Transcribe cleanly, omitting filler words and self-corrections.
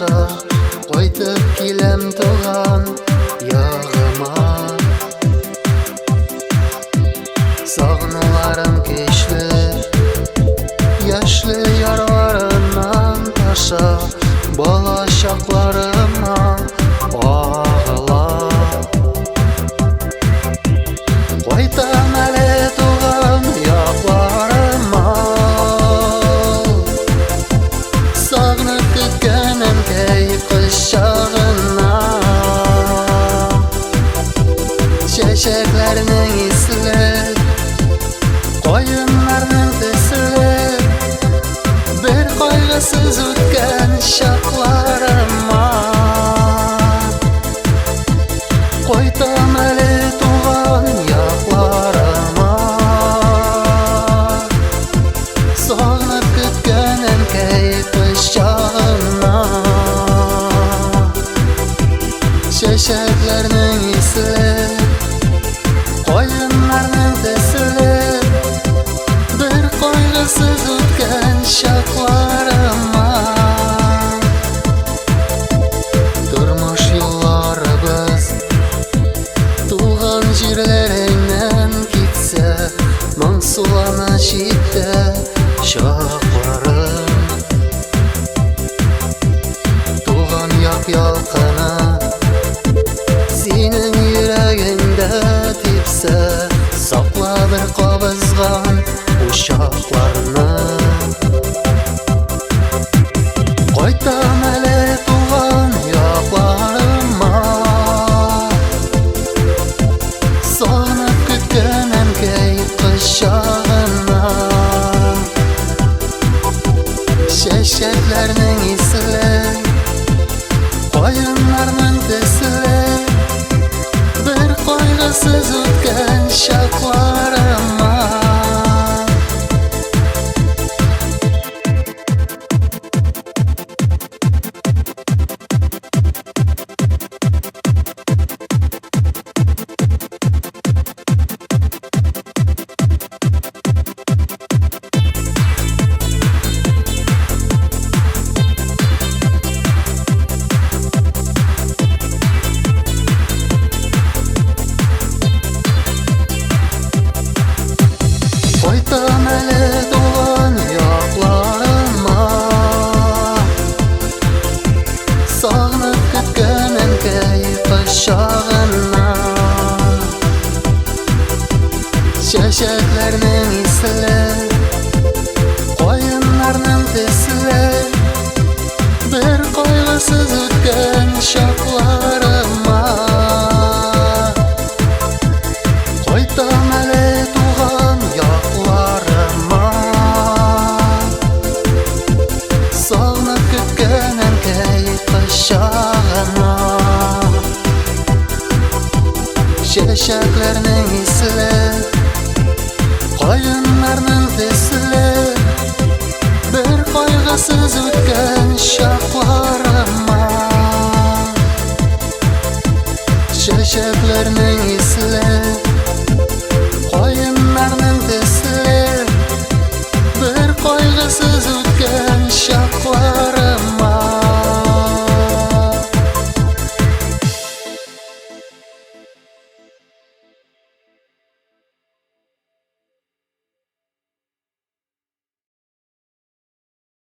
аша кайтып киләм туган ягыма. Сагынуларым көчле, яшьле ярларымнан таша бала чакларыма агыла. Кайтам әле туган якларыма, сагынып көткән әнкәй кочагына. Чәчәкләрнең исле, каеннарның төсле, бер кайгысыз үткән чакларыма. Кайтам әле туган якларыма, сагынып көткән әнкәй кочагына. Чәчәкләрнең исле, каеннарның төсле, бер кайгысыз үткән чакларыма. Тормыш юлларыбыз туган җирләреңнән китсә, моңсулана җитте чакларым. Туган як ялкыны синең йөрәгеңдә типсә, сакла бер кабызган учакларны. Кайтам әле туган якларыма, сагынып көткән әнкәй кочагына. Чәчәкләрнең исле, каеннарның төсле, бер кайгысыз үткән чакларыма. Кайтам әле туган якларыма, сагынып көткән әнкәй кочагына. Чәчәкләрнең исле, каеннарның төсле, бер кайгысыз үткән чакларыма. Кайтам әле туган якларыма, сагынып көткән әнкәй кочагына. Чәчәкләрнең исле, каеннарның төсле, бер кайгысыз үткән чакларыма. Чәчәкләрнең исле, каеннарның төсле, бер кайгысыз үткән